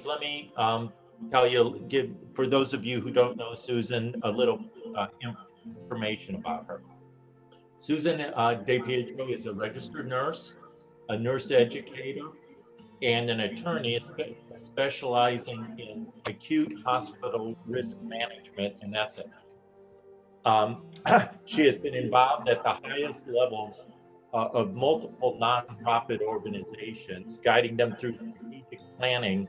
things, let me give, for those of you who don't know Susan, a little information about her. Susan DePietro is a registered nurse, a nurse educator, and an attorney specializing in acute hospital risk management and ethics. She has been involved at the highest levels of multiple nonprofit organizations, guiding them through strategic planning,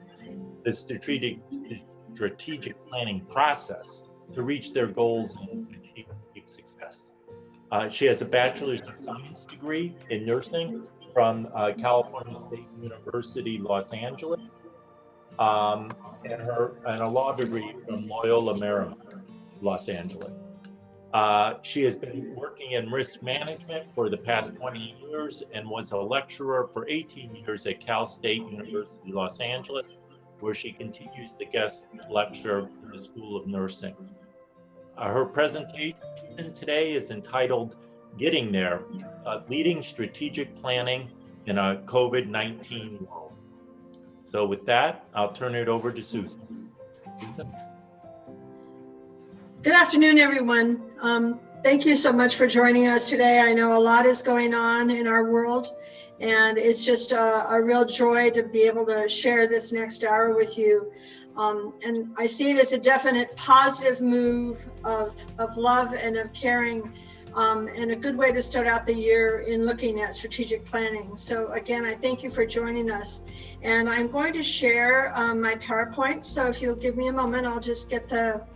the strategic planning process to reach their goals and achieve success. She has a bachelor's of science degree in nursing from California State University, Los Angeles, and a law degree from Loyola Marymount, Los Angeles. She has been working in risk management for the past 20 years and was a lecturer for 18 years at Cal State University, Los Angeles, where she continues to guest lecture in the School of Nursing. Her presentation today is entitled Getting There, Leading Strategic Planning in a COVID-19 World. So with that, I'll turn it over to Susan. Susan? Good afternoon, everyone. Thank you so much for joining us today. I know a lot is going on in our world, and it's just a real joy to be able to share this next hour with you. And I see it as a definite positive move of love and of caring, and a good way to start out the year in looking at strategic planning. So again, I thank you for joining us. And I'm going to share my PowerPoint. So if you'll give me a moment, I'll just get the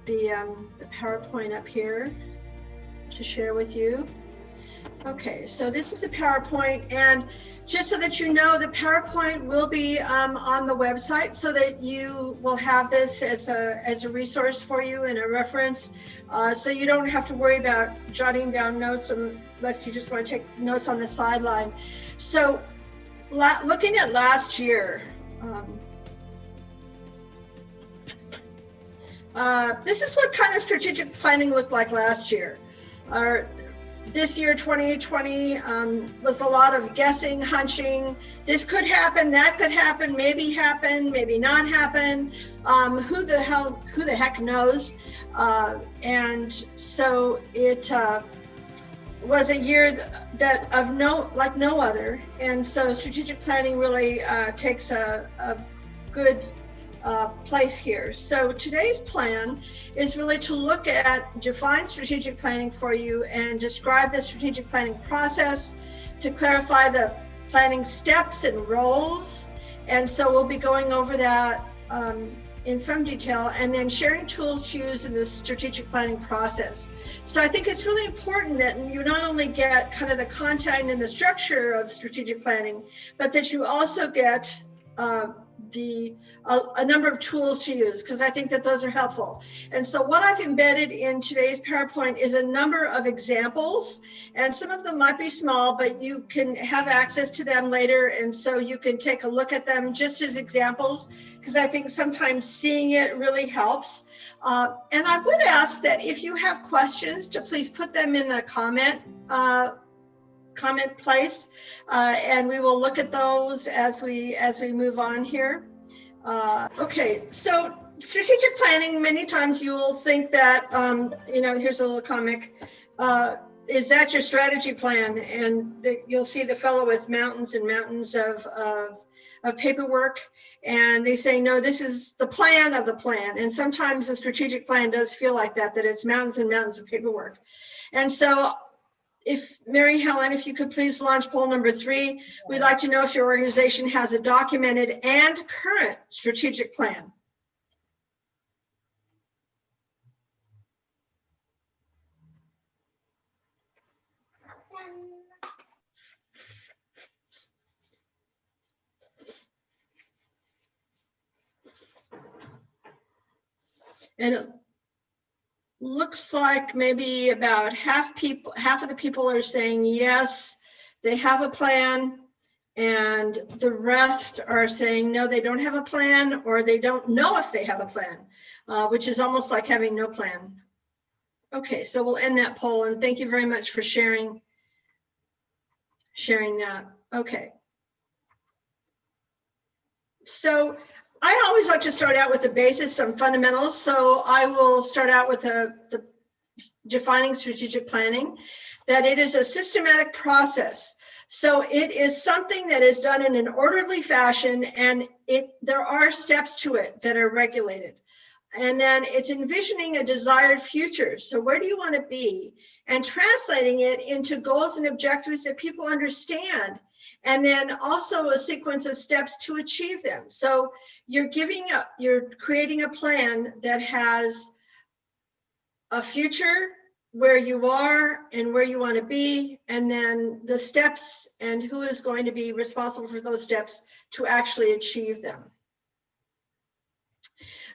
PowerPoint up here to share with you. Okay, so this is the PowerPoint, and just so that you know, the PowerPoint will be on the website so that you will have this as a resource for you and a reference, so you don't have to worry about jotting down notes unless you just want to take notes on the sideline. So looking at last year, this is what kind of strategic planning looked like last year. This year, 2020, was a lot of guessing, hunching. This could happen, that could happen, maybe not happen. Who the heck knows? And so it was a year that like no other. And so strategic planning really takes a good place here. So today's plan is really to look at define strategic planning for you and describe the strategic planning process, to clarify the planning steps and roles. And so we'll be going over that in some detail, and then sharing tools to use in this strategic planning process. So I think it's really important that you not only get kind of the content and the structure of strategic planning, but that you also get a number of tools to use, because I think that those are helpful. And so what I've embedded in today's PowerPoint is a number of examples, and some of them might be small, but you can have access to them later, and so you can take a look at them just as examples, because I think sometimes seeing it really helps. And I would ask that if you have questions, to please put them in the comment place, and we will look at those as we move on here. Okay, so strategic planning, many times you will think that, here's a little comic, is that your strategy plan? And you'll see the fellow with mountains and mountains of paperwork, and they say, no, this is the plan of the plan. And sometimes the strategic plan does feel like that it's mountains and mountains of paperwork. And so if Mary Helen, if you could please launch poll number 3, we'd like to know if your organization has a documented and current strategic plan. And it looks like maybe about half of the people are saying yes, they have a plan, and the rest are saying no, they don't have a plan, or they don't know if they have a plan, which is almost like having no plan. Okay, so we'll end that poll, and thank you very much for sharing that. Okay. So I always like to start out with the basis, some fundamentals. So I will start out with the defining strategic planning, that it is a systematic process. So it is something that is done in an orderly fashion, and there are steps to it that are regulated. And then it's envisioning a desired future. So where do you want to be? And translating it into goals and objectives that people understand. And then also a sequence of steps to achieve them. So you're creating a plan that has a future, where you are and where you want to be, and then the steps and who is going to be responsible for those steps to actually achieve them.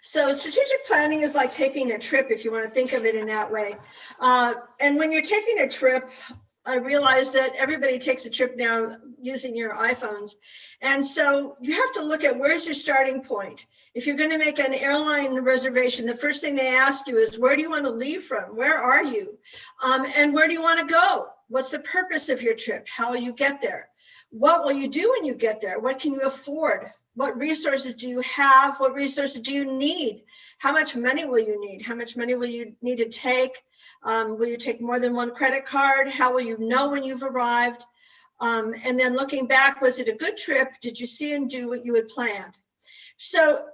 So strategic planning is like taking a trip, if you want to think of it in that way. And when you're taking a trip, I realize that everybody takes a trip now using your iPhones. And so you have to look at, where's your starting point? If you're going to make an airline reservation, the first thing they ask you is, where do you want to leave from? Where are you? And where do you want to go? What's the purpose of your trip? How will you get there? What will you do when you get there? What can you afford? What resources do you have? What resources do you need? How much money will you need? How much money will you need to take? Will you take more than one credit card? How will you know when you've arrived? And then looking back, was it a good trip? Did you see and do what you had planned? So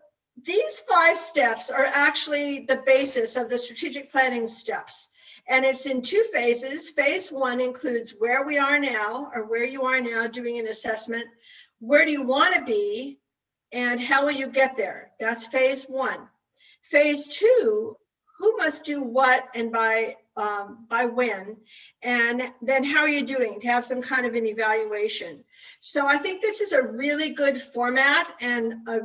these 5 steps are actually the basis of the strategic planning steps. And it's in 2 phases. Phase 1 includes where we are now, or where you are now, doing an assessment. Where do you want to be? And how will you get there? That's phase 1. Phase 2, who must do what and by when, and then how are you doing, to have some kind of an evaluation. So I think this is a really good format and a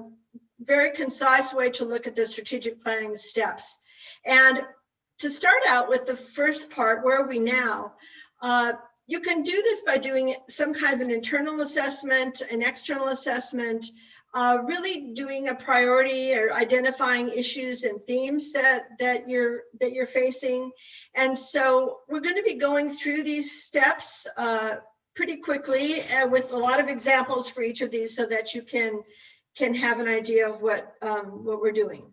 very concise way to look at the strategic planning steps. And to start out with the first part, where are we now? You can do this by doing some kind of an internal assessment, an external assessment, really doing a priority or identifying issues and themes that you're facing. And so we're going to be going through these steps pretty quickly with a lot of examples for each of these, so that you can have an idea of what we're doing.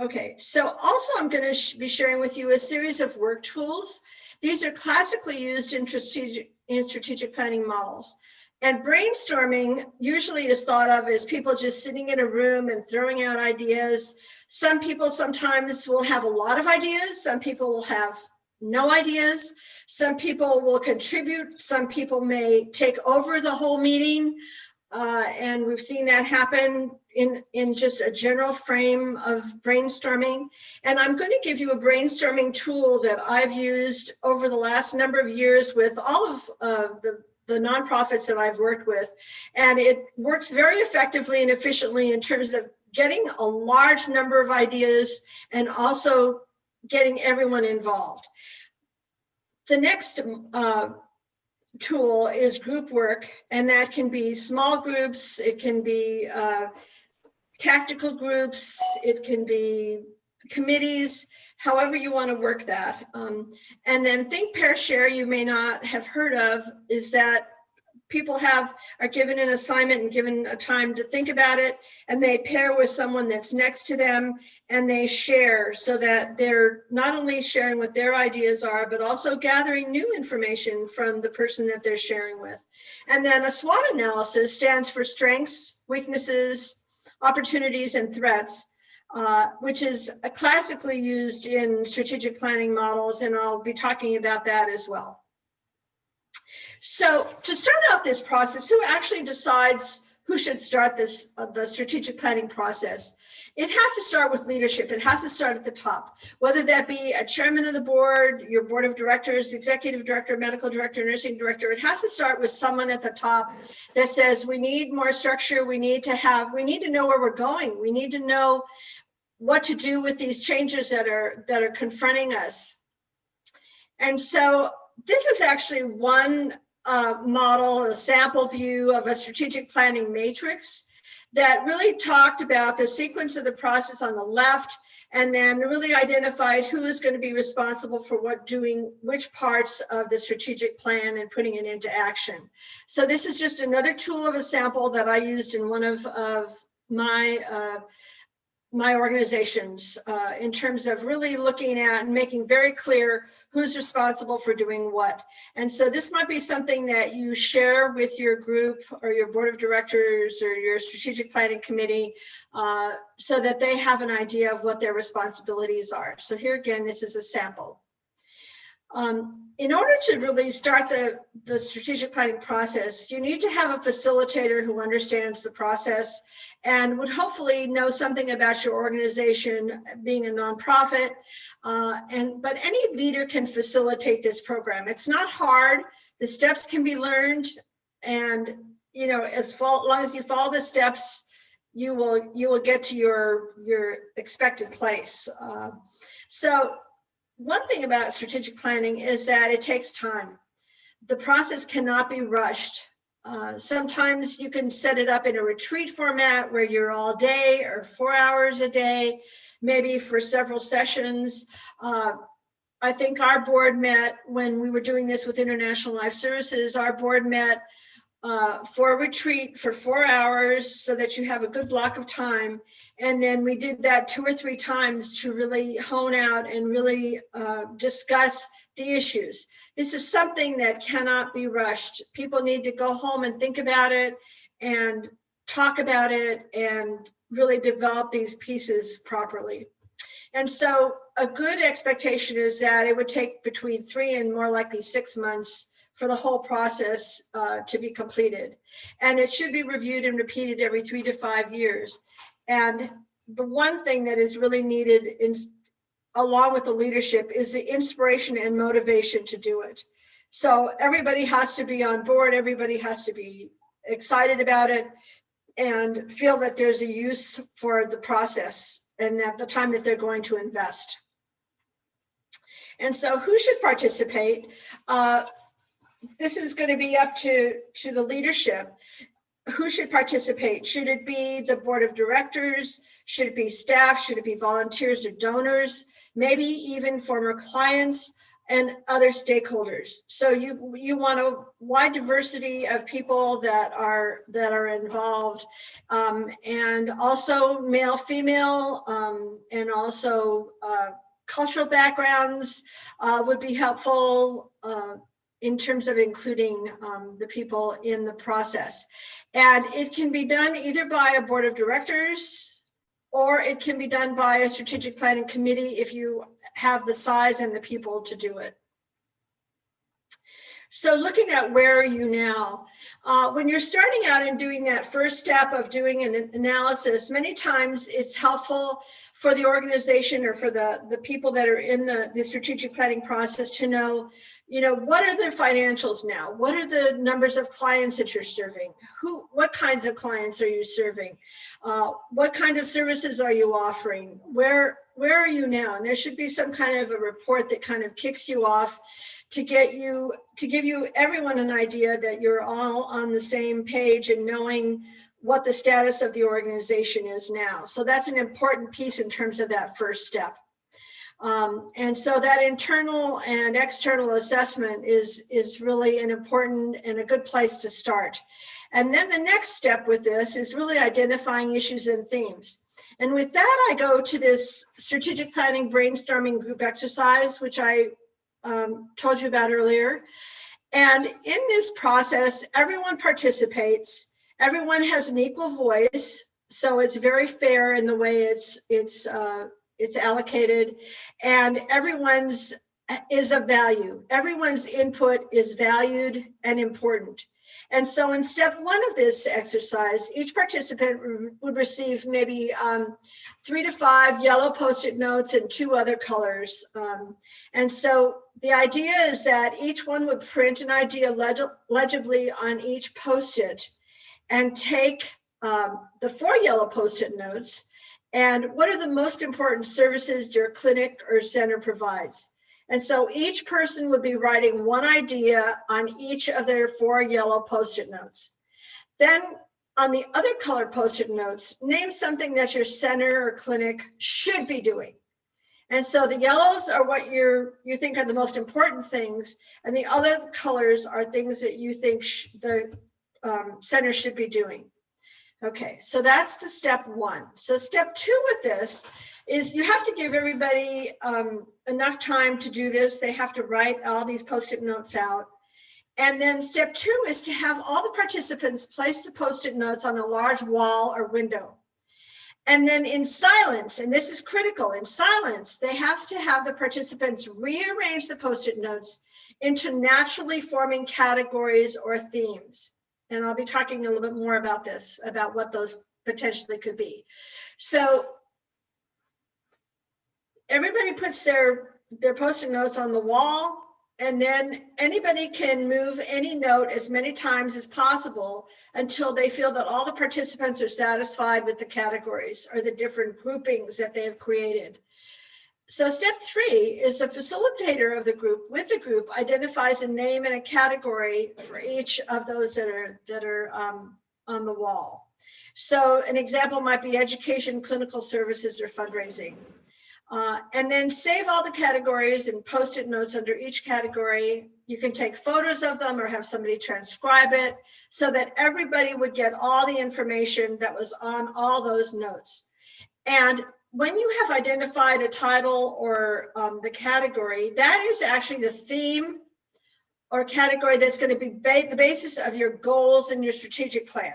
Okay, so also I'm going to be sharing with you a series of work tools. These are classically used in strategic planning models. And brainstorming usually is thought of as people just sitting in a room and throwing out ideas. Some people sometimes will have a lot of ideas. Some people will have no ideas. Some people will contribute. Some people may take over the whole meeting. And we've seen that happen in just a general frame of brainstorming. And I'm going to give you a brainstorming tool that I've used over the last number of years with all of the nonprofits that I've worked with. And it works very effectively and efficiently in terms of getting a large number of ideas and also getting everyone involved. The next tool is group work, and that can be small groups, it can be tactical groups, it can be committees, however you want to work that. And then think, pair, share, you may not have heard of, is that people are given an assignment and given a time to think about it, and they pair with someone that's next to them, and they share, so that they're not only sharing what their ideas are, but also gathering new information from the person that they're sharing with. And then a SWOT analysis stands for strengths, weaknesses, opportunities, and threats, which is classically used in strategic planning models, and I'll be talking about that as well. So to start out this process, who actually decides who should start the strategic planning process? It has to start with leadership. It has to start at the top, whether that be a chairman of the board, your board of directors, executive director, medical director, nursing director. It has to start with someone at the top that says, we need more structure. We need to know where we're going. We need to know what to do with these changes that are confronting us. And so this is actually one model, a sample view of a strategic planning matrix that really talked about the sequence of the process on the left, and then really identified who is going to be responsible for doing which parts of the strategic plan and putting it into action. So this is just another tool of a sample that I used in one of my organizations in terms of really looking at and making very clear who's responsible for doing what. And so this might be something that you share with your group or your board of directors or your strategic planning committee so that they have an idea of what their responsibilities are. So here again, this is a sample. In order to really start the strategic planning process, you need to have a facilitator who understands the process and would hopefully know something about your organization, being a nonprofit. But any leader can facilitate this program. It's not hard. The steps can be learned, and as long as you follow the steps, you will get to your expected place. So one thing about strategic planning is that it takes time. The process cannot be rushed. Sometimes you can set it up in a retreat format where you're all day or 4 hours a day, maybe for several sessions. I think our board met when we were doing this with International Life Services. Our board met for a retreat for 4 hours so that you have a good block of time. And then we did that 2 or 3 times to really hone out and really discuss the issues. This is something that cannot be rushed. People need to go home and think about it and talk about it and really develop these pieces properly. And so a good expectation is that it would take between 3 and more likely 6 months for the whole process to be completed. And it should be reviewed and repeated every 3 to 5 years. And the one thing that is really needed along with the leadership is the inspiration and motivation to do it. So everybody has to be on board, everybody has to be excited about it and feel that there's a use for the process and at the time that they're going to invest. And so who should participate? This is going to be up to the leadership. Who should participate? Should it be the board of directors? Should it be staff? Should it be volunteers or donors? Maybe even former clients and other stakeholders. So you want a wide diversity of people that are involved, and also male, female, and also cultural backgrounds would be helpful in terms of including the people in the process. And it can be done either by a board of directors or it can be done by a strategic planning committee if you have the size and the people to do it. So looking at where are you now? When you're starting out and doing that first step of doing an analysis, many times it's helpful for the organization or for the people that are in the strategic planning process to know, what are their financials now? What are the numbers of clients that you're serving? What kinds of clients are you serving? What kind of services are you offering? Where are you now? And there should be some kind of a report that kind of kicks you off to give you everyone an idea that you're all on the same page and knowing what the status of the organization is now. So that's an important piece in terms of that first step. And so that internal and external assessment is really an important and a good place to start. And then the next step with this is really identifying issues and themes. And with that, I go to this strategic planning brainstorming group exercise, which I told you about earlier. And in this process, everyone participates. Everyone has an equal voice, so it's very fair in the way it's allocated, and everyone's is of value. Everyone's input is valued and important. And so in step 1 of this exercise, each participant would receive maybe 3 to 5 yellow Post-it notes and 2 other colors. And so the idea is that each one would print an idea legibly on each Post-it and take the 4 yellow Post-it notes and what are the most important services your clinic or center provides. And so each person would be writing one idea on each of their 4 yellow Post-it notes. Then on the other colored Post-it notes, name something that your center or clinic should be doing. And so the yellows are what you think are the most important things, and the other colors are things that you think the center should be doing. Okay, so that's the step one. So step two with this is you have to give everybody enough time to do this. They have to write all these Post-it notes out. And then step two is to have all the participants place the Post-it notes on a large wall or window. And then in silence, and this is critical, in silence, they have to have the participants rearrange the Post-it notes into naturally forming categories or themes. And I'll be talking a little bit more about this, about what those potentially could be. So everybody puts their Post-it notes on the wall, and then anybody can move any note as many times as possible until they feel that all the participants are satisfied with the categories or the different groupings that they have created. So step three is the facilitator of the group with the group identifies a name and a category for each of those that are on the wall. So an example might be education, clinical services, or fundraising. And then save all the categories and Post-it notes under each category. You can take photos of them or have somebody transcribe it so that everybody would get all the information that was on all those notes. And when you have identified a title or the category, that is actually the theme or category that's going to be the basis of your goals and your strategic plan.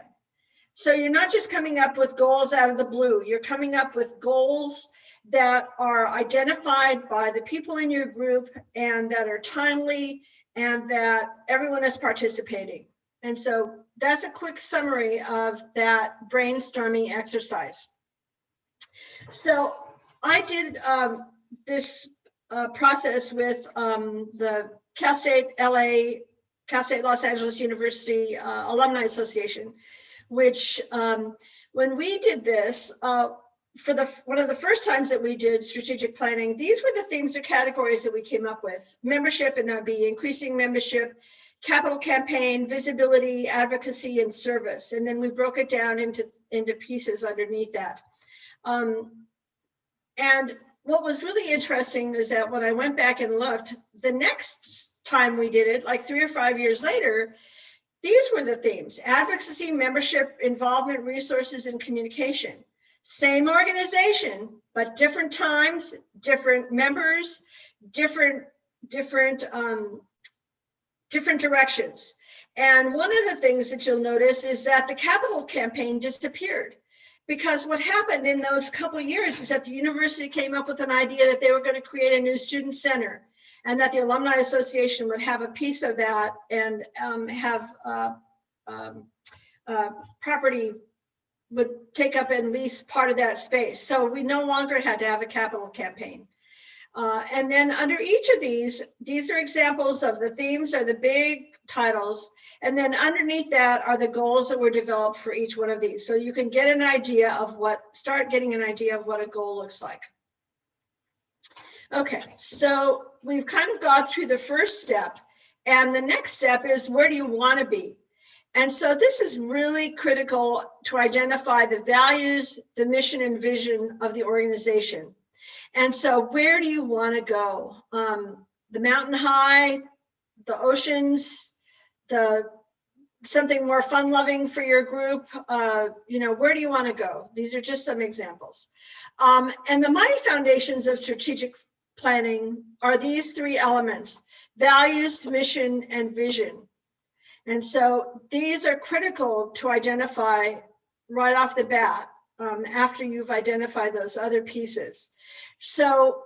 So you're not just coming up with goals out of the blue, you're coming up with goals that are identified by the people in your group and that are timely and that everyone is participating. And so that's a quick summary of that brainstorming exercise. So I did this process with the Cal State Los Angeles University Alumni Association, which when we did this, for one of the first times that we did strategic planning, these were the themes or categories that we came up with. Membership, and that would be increasing membership, capital campaign, visibility, advocacy, and service. And then we broke it down into pieces underneath that. And what was really interesting is that when I went back and looked, the next time we did it, like 3 or 5 years later, these were the themes: advocacy, membership, involvement, resources, and communication. Same organization, but different times, different members, different directions. And one of the things that you'll notice is that the capital campaign disappeared, because what happened in those couple of years is that the university came up with an idea that they were going to create a new student center, and that the Alumni Association would have a piece of that and have property would take up and lease part of that space. So we no longer had to have a capital campaign. And then under each of these are examples of the themes or the big titles. And then underneath that are the goals that were developed for each one of these. So you can get an idea of start getting an idea of what a goal looks like. Okay, so we've kind of gone through the first step, and the next step is, where do you want to be? And so this is really critical to identify the values, the mission and vision of the organization. And so where do you want to go? The mountain high, the oceans, something more fun loving for your group? Where do you want to go? These are just some examples. And the mighty foundations of strategic planning are these 3 elements: values, mission, and vision. And so these are critical to identify right off the bat after you've identified those other pieces. So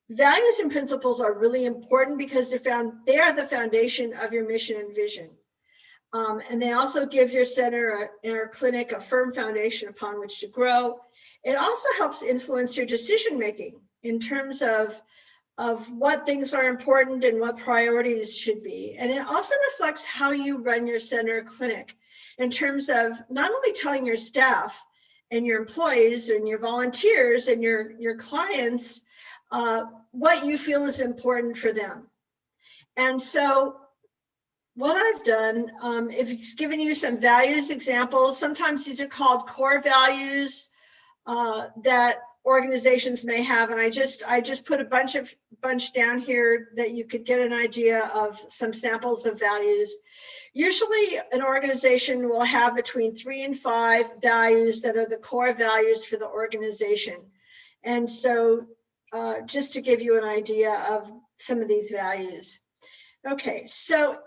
values and principles are really important because they are the foundation of your mission and vision. And they also give your center or clinic a firm foundation upon which to grow. It also helps influence your decision-making in terms of what things are important and what priorities should be. And it also reflects how you run your center or clinic in terms of not only telling your staff and your employees and your volunteers and your clients what you feel is important for them. And so what I've done, if it's given you some values examples, sometimes these are called core values that organizations may have, and I just put a bunch down here that you could get an idea of some samples of values. Usually an organization will have between 3 and 5 values that are the core values for the organization. And so just to give you an idea of some of these values. Okay, so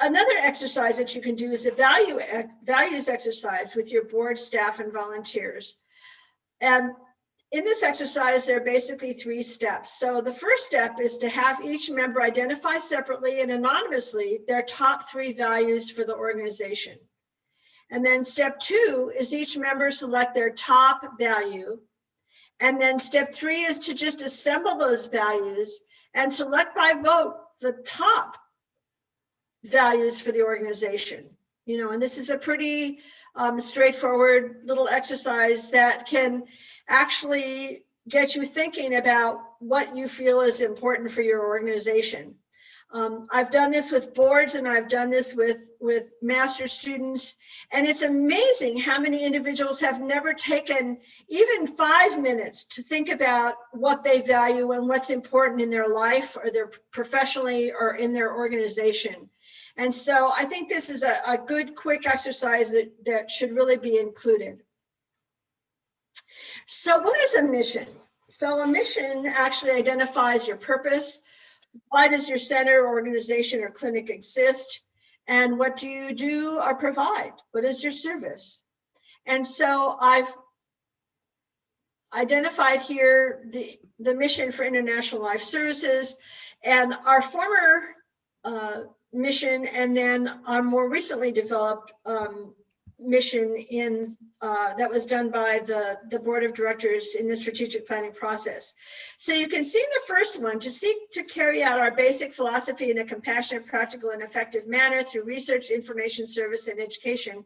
another exercise that you can do is a values exercise with your board, staff, and volunteers. And in this exercise, there are basically 3 steps. So the first step is to have each member identify separately and anonymously their top 3 values for the organization. And then step 2 is each member select their top value. And then step 3 is to just assemble those values and select by vote the top values for the organization. You know, and this is a pretty straightforward little exercise that can actually get you thinking about what you feel is important for your organization. I've done this with boards and I've done this with master students, and it's amazing how many individuals have never taken even 5 minutes to think about what they value and what's important in their life or their professionally or in their organization. And so I think this is a good quick exercise that should really be included. So what is a mission? So a mission actually identifies your purpose. Why does your center, organization, or clinic exist? And what do you do or provide? What is your service? And so I've identified here the mission for International Life Services and our former mission, and then our more recently developed mission that was done by the board of directors in the strategic planning process. So you can see in the first one, to seek to carry out our basic philosophy in a compassionate, practical, and effective manner through research, information, service, and education.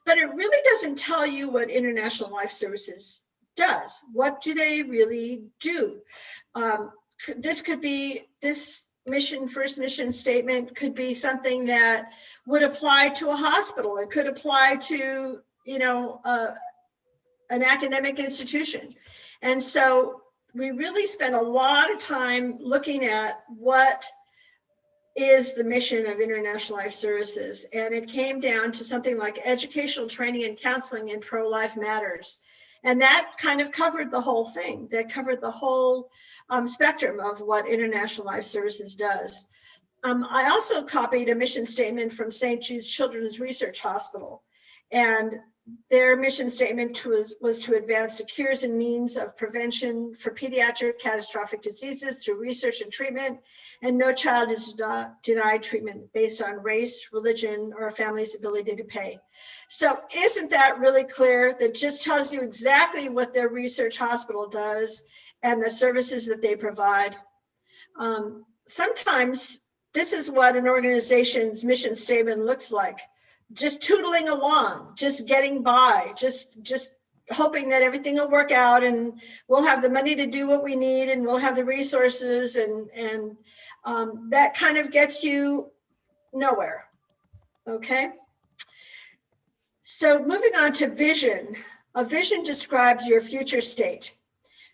But it really doesn't tell you what International Life Services does. What do they really do? This could be, this first mission statement could be something that would apply to a hospital. It could apply to, you know, an academic institution. And so we really spent a lot of time looking at what is the mission of International Life Services. And it came down to something like educational training and counseling in pro-life matters. And that kind of covered the whole thing. That covered the whole spectrum of what International Life Services does. I also copied a mission statement from St. Jude's Children's Research Hospital. And their mission statement was to advance the cures and means of prevention for pediatric catastrophic diseases through research and treatment, and no child is denied treatment based on race, religion, or a family's ability to pay. So isn't that really clear? That just tells you exactly what their research hospital does and the services that they provide. Sometimes this is what an organization's mission statement looks like. Just tootling along, just getting by, just hoping that everything will work out and we'll have the money to do what we need and we'll have the resources, and that kind of gets you nowhere, okay? So moving on to vision. A vision describes your future state.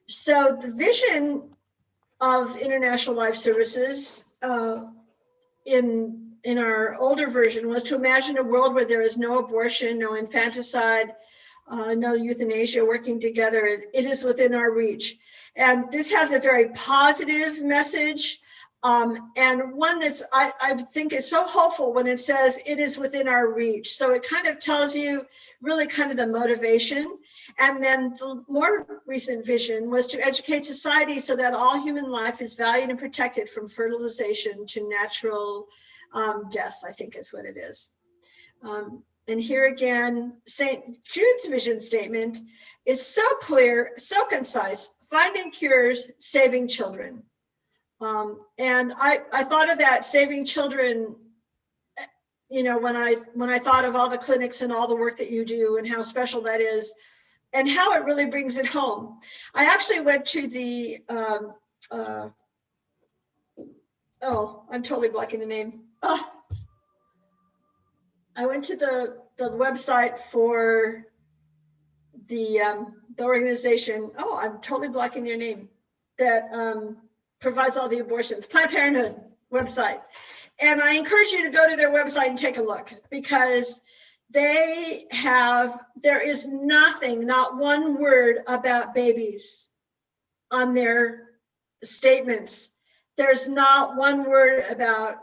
So the vision of International Life Services in our older version was to imagine a world where there is no abortion, no infanticide, no euthanasia working together. It is within our reach. And this has a very positive message, and one that's I think is so hopeful when it says it is within our reach. So it kind of tells you really kind of the motivation. And then the more recent vision was to educate society so that all human life is valued and protected from fertilization to natural death, I think is what it is. And here again, St. Jude's vision statement is so clear, so concise: finding cures, saving children. And I thought of that, saving children, you know, when I thought of all the clinics and all the work that you do and how special that is and how it really brings it home. I actually went to the, oh, I'm totally blocking the name. Oh. I went to the website for the organization. Oh, I'm totally blocking their name, that provides all the abortions. Planned Parenthood. website. And I encourage you to go to their website and take a look, because there is nothing, not one word about babies on their statements. There's not one word about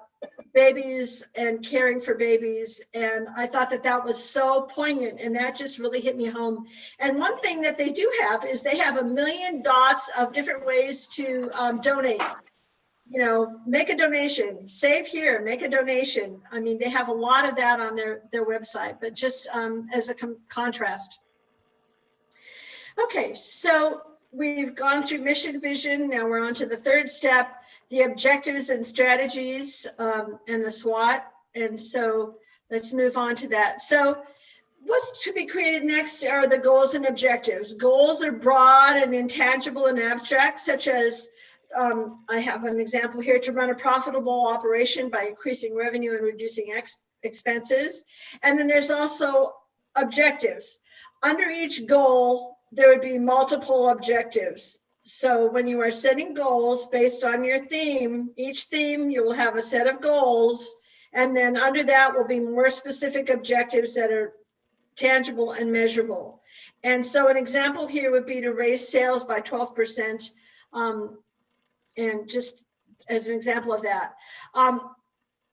babies and caring for babies. And I thought that that was so poignant, and that just really hit me home. And one thing that they do have is they have 1 million dots of different ways to donate. You know, make a donation, save here, make a donation. I mean, they have a lot of that on their website, but just as a contrast. Okay, so we've gone through mission, vision. Now we're on to the third step, the objectives and strategies, and the SWOT. And so let's move on to that. So what's to be created next are the goals and objectives. Goals are broad and intangible and abstract, such as, I have an example here: to run a profitable operation by increasing revenue and reducing expenses. And then there's also objectives. Under each goal, there would be multiple objectives. So when you are setting goals based on your theme, each theme, you will have a set of goals. And then under that will be more specific objectives that are tangible and measurable. And so an example here would be to raise sales by 12%. And just as an example of that.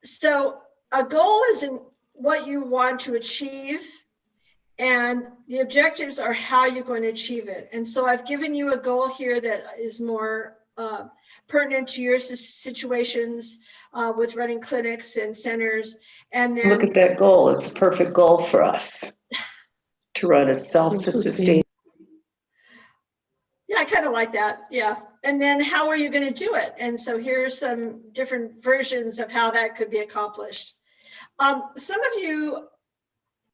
So a goal is what you want to achieve, and the objectives are how you're going to achieve it. And so I've given you a goal here that is more pertinent to your situations with running clinics and centers. And then look at that goal. It's a perfect goal for us to run a self-sustained. Yeah, I kind of like that. Yeah. And then how are you going to do it? And so here's some different versions of how that could be accomplished. Some of you,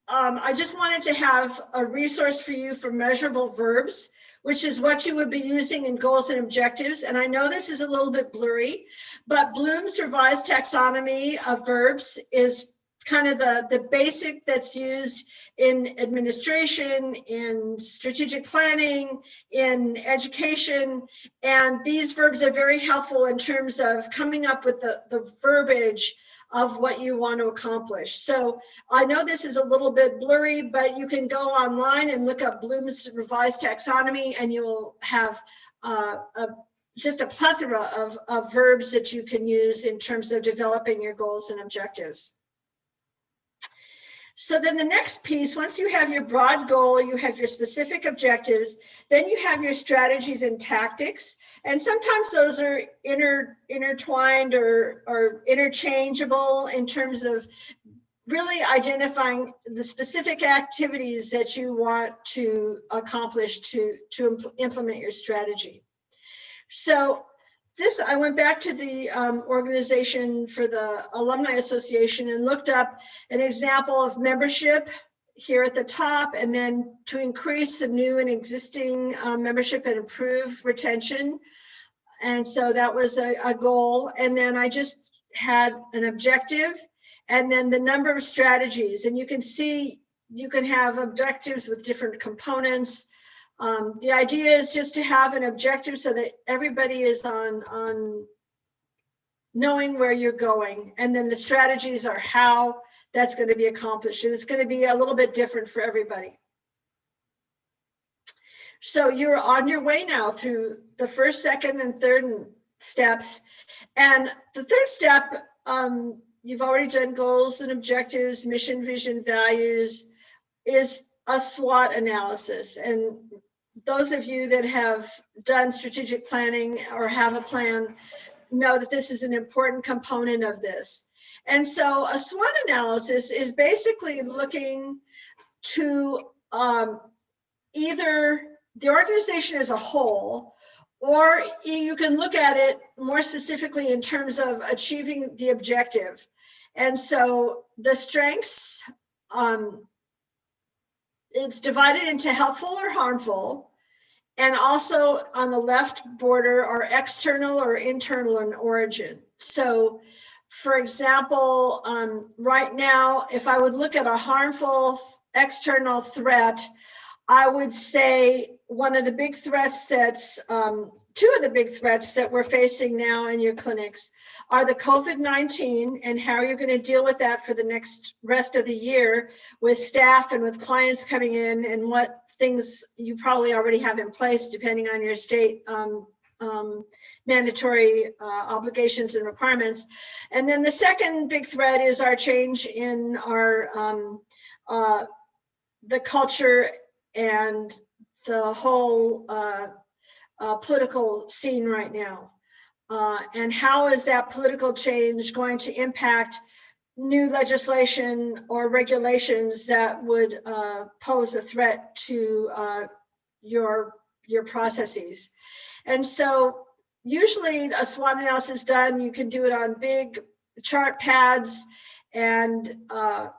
I just wanted to have a resource for you for measurable verbs, which is what you would be using in goals and objectives. And I know this is a little bit blurry, but Bloom's revised taxonomy of verbs is kind of the basic that's used in administration, in strategic planning, in education. And these verbs are very helpful in terms of coming up with the verbiage of what you want to accomplish. So I know this is a little bit blurry, but you can go online and look up Bloom's revised taxonomy, and you will have just a plethora of verbs that you can use in terms of developing your goals and objectives. So then the next piece, once you have your broad goal, you have your specific objectives, then you have your strategies and tactics. And sometimes those are intertwined or interchangeable in terms of really identifying the specific activities that you want to accomplish to implement your strategy. So I went back to the organization for the Alumni Association and looked up an example of membership here at the top, and then to increase the new and existing membership and improve retention. And so that was a goal. And then I just had an objective, and then the number of strategies. And you can see you can have objectives with different components. The idea is just to have an objective so that everybody is on knowing where you're going. And then the strategies are how that's going to be accomplished. And it's going to be a little bit different for everybody. So you're on your way now through the first, second, and third steps. And the third step, you've already done goals and objectives, mission, vision, values, is a SWOT analysis. And those of you that have done strategic planning or have a plan know that this is an important component of this. And so a SWOT analysis is basically looking to either the organization as a whole, or you can look at it more specifically in terms of achieving the objective. And so the strengths, it's divided into helpful or harmful, and also on the left border are external or internal in origin. So for example, right now, if I would look at a harmful external threat, I would say one of the big threats that's, two of the big threats that we're facing now in your clinics are the COVID-19 and how you're going to deal with that for the next rest of the year with staff and with clients coming in, and what things you probably already have in place depending on your state mandatory obligations and requirements. And then the second big threat is our change in our the culture and the whole political scene right now. And how is that political change going to impact new legislation or regulations that would pose a threat to your processes? And so usually a SWOT analysis is done, you can do it on big chart pads and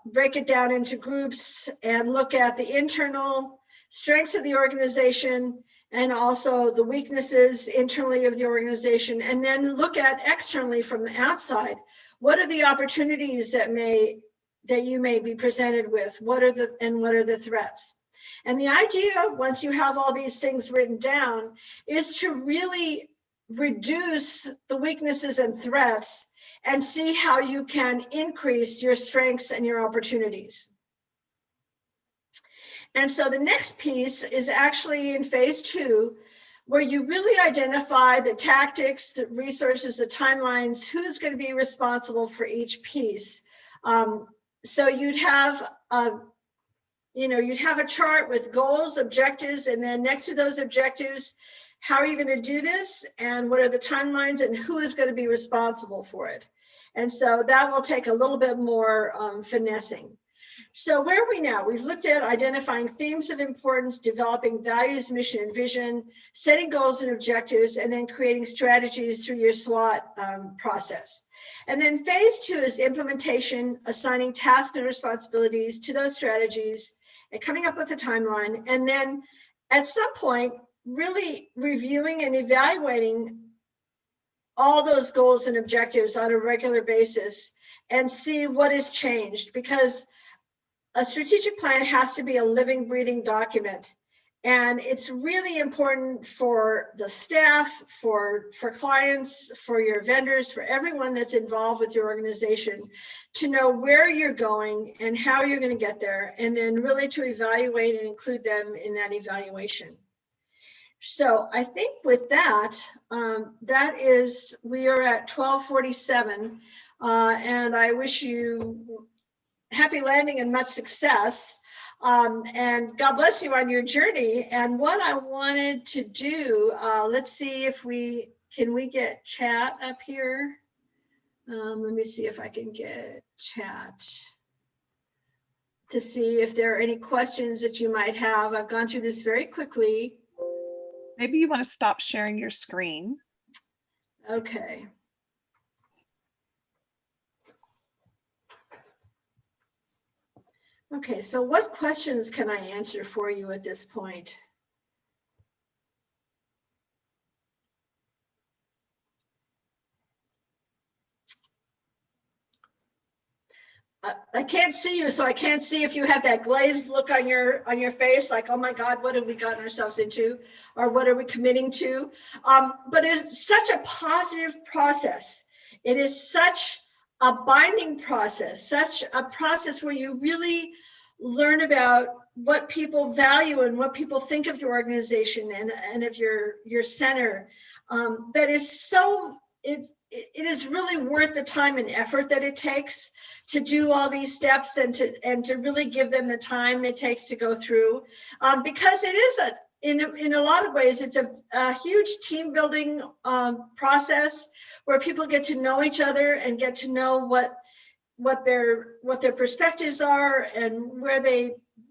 break it down into groups and look at the internal strengths of the organization and also the weaknesses internally of the organization, and then look at externally from the outside. What are the opportunities that you may be presented with? What are the threats? And the idea, once you have all these things written down, is to really reduce the weaknesses and threats and see how you can increase your strengths and your opportunities. And so the next piece is actually in phase 2, where you really identify the tactics, the resources, the timelines, who's going to be responsible for each piece. So you'd have a chart with goals, objectives, and then next to those objectives, how are you going to do this, and what are the timelines, and who is going to be responsible for it? And so that will take a little bit more finessing. So where are we now? We've looked at identifying themes of importance, developing values, mission, and vision, setting goals and objectives, and then creating strategies through your SWOT process. And then phase 2 is implementation, assigning tasks and responsibilities to those strategies, and coming up with a timeline. And then at some point, really reviewing and evaluating all those goals and objectives on a regular basis and see what has changed, because a strategic plan has to be a living, breathing document. And it's really important for the staff, for clients, for your vendors, for everyone that's involved with your organization to know where you're going and how you're going to get there, and then really to evaluate and include them in that evaluation. So I think with that, we are at 12:47, and I wish you happy landing and much success. And God bless you on your journey. And what I wanted to do, let's see if we get chat up here. Let me see if I can get chat to see if there are any questions that you might have. I've gone through this very quickly. Maybe you want to stop sharing your screen. Okay. Okay, so what questions can I answer for you at this point? I can't see you, so I can't see if you have that glazed look on your face, like, oh my God, what have we gotten ourselves into, or what are we committing to? But it's such a positive process. It is such a binding process, such a process where you really learn about what people value and what people think of your organization and of your center. That is so, it is really worth the time and effort that it takes to do all these steps and to really give them the time it takes to go through, because it is in a lot of ways, it's a huge team building process where people get to know each other and get to know what their perspectives are and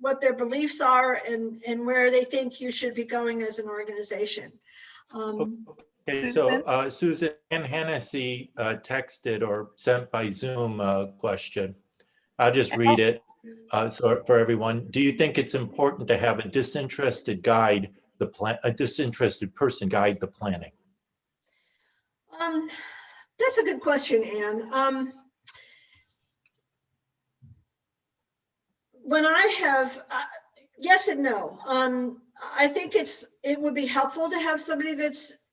what their beliefs are and where they think you should be going as an organization. Okay, so Susan Hennessy texted or sent by Zoom a question. I'll just read it so for everyone. Do you think it's important to have a disinterested person guide the planning? That's a good question, Anne. When I have, yes and no. I think it would be helpful to have somebody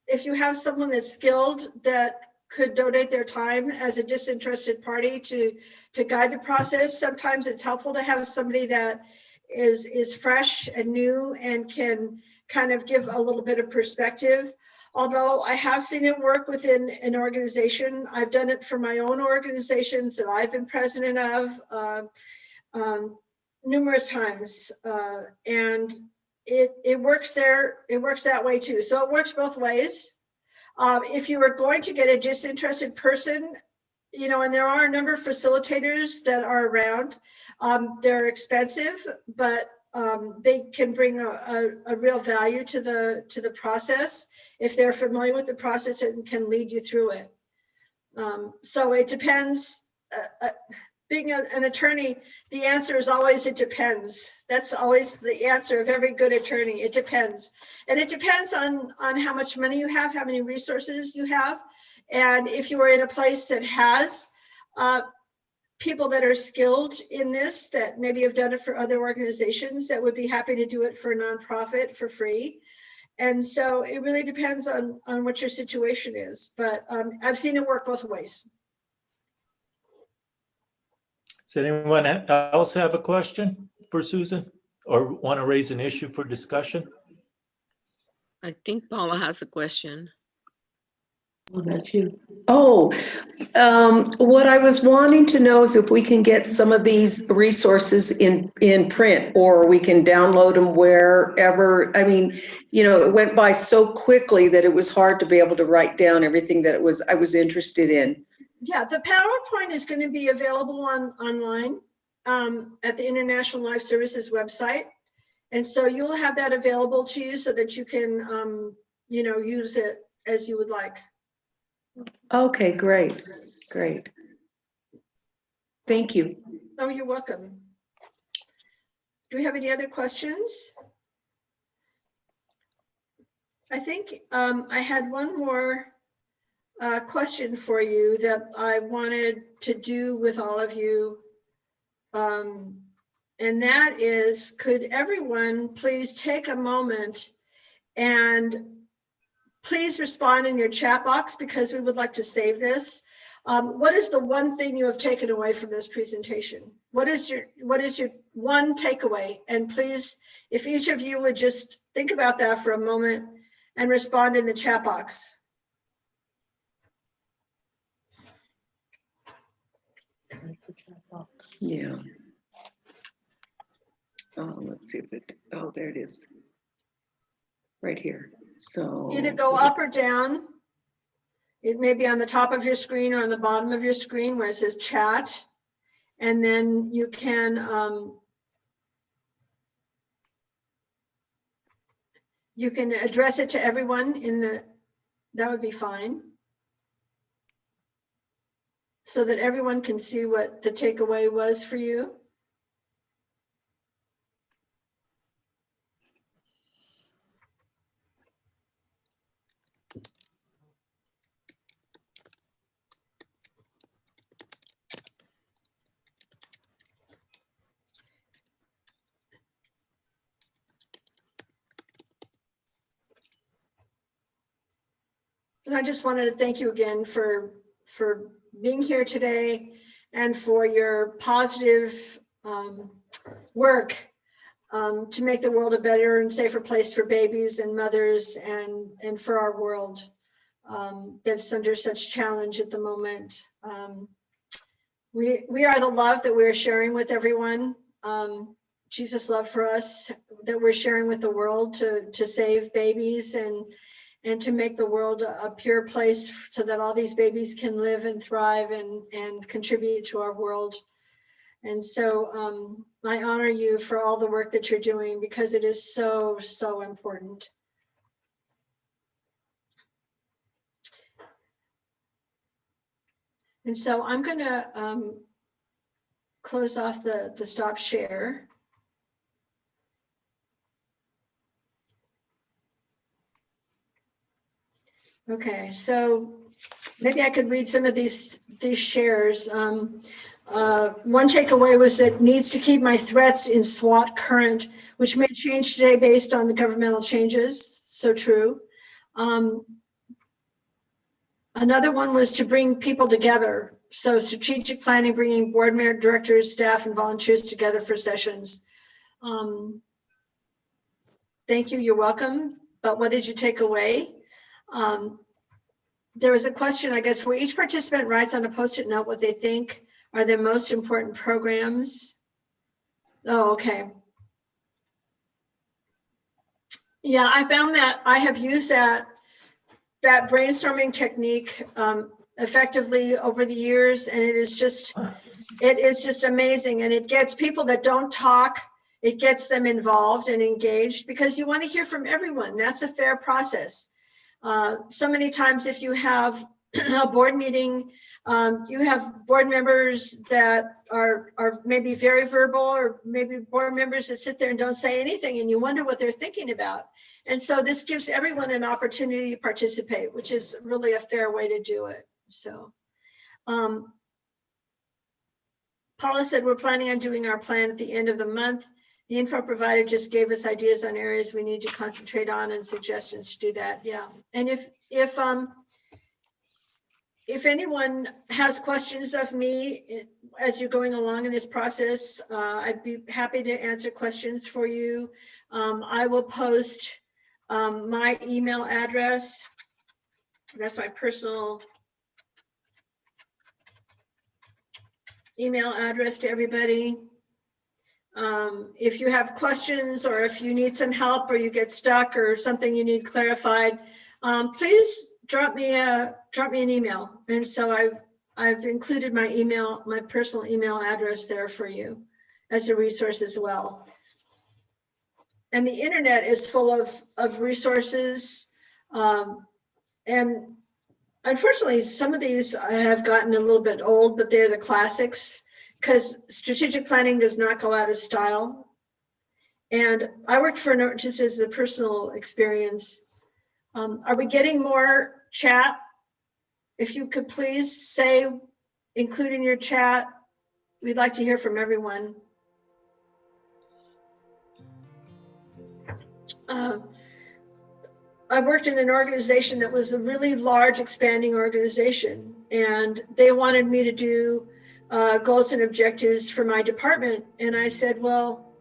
if you have someone that's skilled that could donate their time as a disinterested party to guide the process. Sometimes it's helpful to have somebody that is fresh and new and can kind of give a little bit of perspective. Although I have seen it work within an organization, I've done it for my own organizations that I've been president of numerous times, and it works there. It works that way too. So it works both ways. If you are going to get a disinterested person, and there are a number of facilitators that are around, they're expensive, but they can bring a real value to the process if they're familiar with the process and can lead you through it. So it depends. Being an attorney, the answer is always it depends. That's always the answer of every good attorney. It depends. And it depends on how much money you have, how many resources you have. And if you are in a place that has people that are skilled in this, that maybe have done it for other organizations, that would be happy to do it for a nonprofit for free. And so it really depends on what your situation is. But I've seen it work both ways. Does anyone else have a question for Susan or want to raise an issue for discussion? I think Paula has a question. Oh, that's you. Oh, what I was wanting to know is if we can get some of these resources in print, or we can download them wherever. I mean, it went by so quickly that it was hard to be able to write down everything that I was interested in. Yeah, the PowerPoint is going to be available online at the International Life Services website. And so you'll have that available to you so that you can, use it as you would like. Okay, great. Thank you. Oh, you're welcome. Do we have any other questions? I think I had one more question for you that I wanted to do with all of you. And that is, could everyone please take a moment and please respond in your chat box, because we would like to save this. What is the one thing you have taken away from this presentation? What is your one takeaway? And please, if each of you would just think about that for a moment and respond in the chat box. Yeah. Let's see if there it is. Right here. So Either go up or down. It may be on the top of your screen or on the bottom of your screen where it says chat. And then you can address it to everyone that would be fine. So that everyone can see what the takeaway was for you. And I just wanted to thank you again for being here today and for your positive work to make the world a better and safer place for babies and mothers and for our world that's under such challenge at the moment. We are the love that we're sharing with everyone. Jesus' love for us that we're sharing with the world to save babies and to make the world a pure place so that all these babies can live and thrive and contribute to our world. And so I honor you for all the work that you're doing, because it is so, so important. And so I'm going to close off the stop share. Okay, so maybe I could read some of these shares. One takeaway was that needs to keep my threats in SWAT current, which may change today based on the governmental changes. So true. Another one was to bring people together. So strategic planning, bringing board members, directors, staff, and volunteers together for sessions. Thank you, you're welcome. But what did you take away? There was a question, I guess, where each participant writes on a Post-it note what they think are their most important programs. Oh, okay. Yeah, I found that I have used that brainstorming technique effectively over the years, and it is just amazing. And it gets people that don't talk, it gets them involved and engaged, because you want to hear from everyone. That's a fair process. So many times if you have a board meeting, you have board members that are maybe very verbal, or maybe board members that sit there and don't say anything, and you wonder what they're thinking about. And so this gives everyone an opportunity to participate, which is really a fair way to do it. So Paula said, we're planning on doing our plan at the end of the month. The info provided just gave us ideas on areas we need to concentrate on and suggestions to do that. Yeah. And if anyone has questions of me as you're going along in this process, I'd be happy to answer questions for you. I will post my email address. That's my personal email address to everybody. If you have questions, or if you need some help, or you get stuck, or something you need clarified, please drop me an email. And so I've included my personal email address there for you as a resource as well. And the internet is full of resources. And unfortunately, some of these have gotten a little bit old, but they're the classics, because strategic planning does not go out of style. And I worked for, just as a personal experience, are we getting more chat? If you could please say, include in your chat, we'd like to hear from everyone. I worked in an organization that was a really large, expanding organization, and they wanted me to do goals and objectives for my department. And I said, well,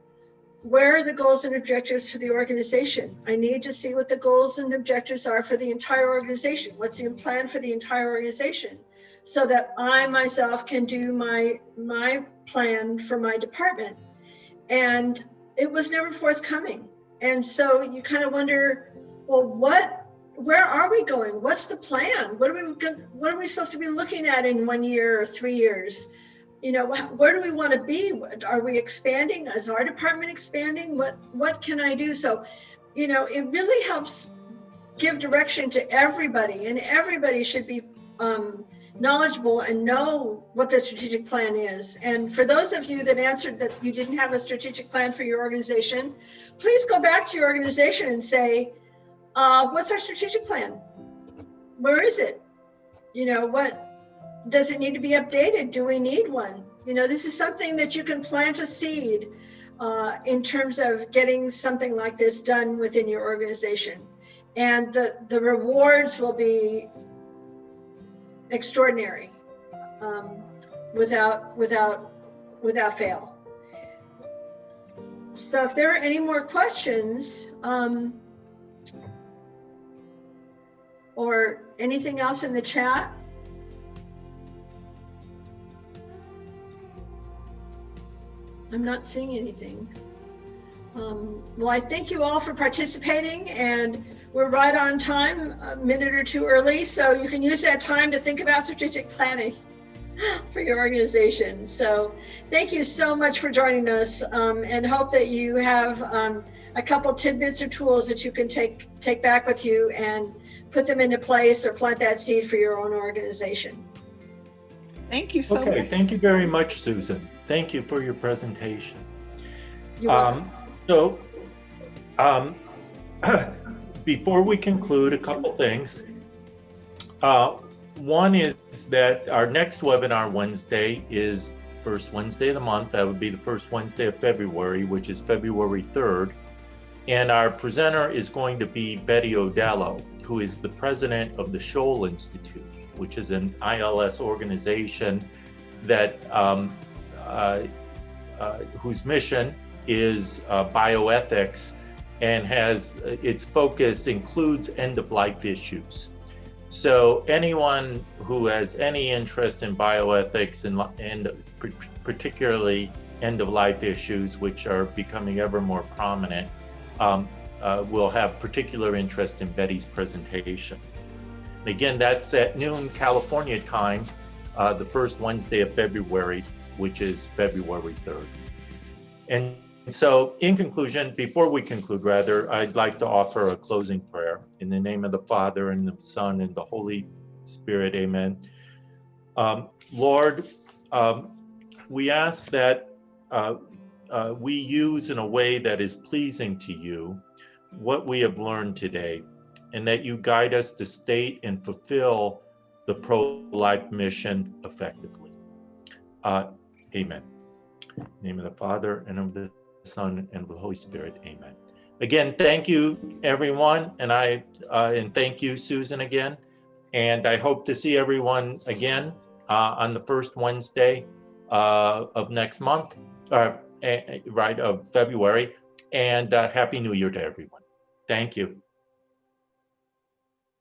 where are the goals and objectives for the organization? I need to see what the goals and objectives are for the entire organization. What's the plan for the entire organization? So that I myself can do my plan for my department. And it was never forthcoming. And so you kind of wonder, well, where are we going? What's the plan? What are we supposed to be looking at in 1 year or 3 years? You know, where do we want to be? Are we expanding? Is our department expanding? What can I do? So, you know, it really helps give direction to everybody, and everybody should be knowledgeable and know what the strategic plan is. And for those of you that answered that you didn't have a strategic plan for your organization, please go back to your organization and say, what's our strategic plan? Where is it? You know, what does it need to be updated? Do we need one? You know, this is something that you can plant a seed in terms of getting something like this done within your organization. And the rewards will be extraordinary without fail. So if there are any more questions or anything else in the chat, I'm not seeing anything. Well, I thank you all for participating, and we're right on time, a minute or two early, so you can use that time to think about strategic planning for your organization. So thank you so much for joining us, and hope that you have a couple tidbits or tools that you can take back with you and put them into place, or plant that seed for your own organization. Thank you so Okay, much. thank you very much, Susan. Thank you for your presentation. You're welcome. Before we conclude, a couple things. One is that our next webinar Wednesday is first Wednesday of the month. That would be the first Wednesday of February, which is February 3rd. And our presenter is going to be Betty Odello, who is the president of the Scholl Institute, which is an ILS organization that whose mission is bioethics, and has its focus includes end-of-life issues. So anyone who has any interest in bioethics and particularly end-of-life issues, which are becoming ever more prominent, will have particular interest in Betty's presentation. And again, that's at noon California time, the first Wednesday of February, which is February 3rd. And so in conclusion, before we conclude rather, I'd like to offer a closing prayer. In the name of the Father and the Son and the Holy Spirit, amen. Lord, we ask that we use in a way that is pleasing to you what we have learned today, and that you guide us to state and fulfill the pro-life mission effectively. Amen. In the name of the Father and of the Son and of the Holy Spirit, amen. Again, thank you, everyone, and thank you, Susan, again. And I hope to see everyone again on the first Wednesday of next month, of February. And Happy New Year to everyone. Thank you.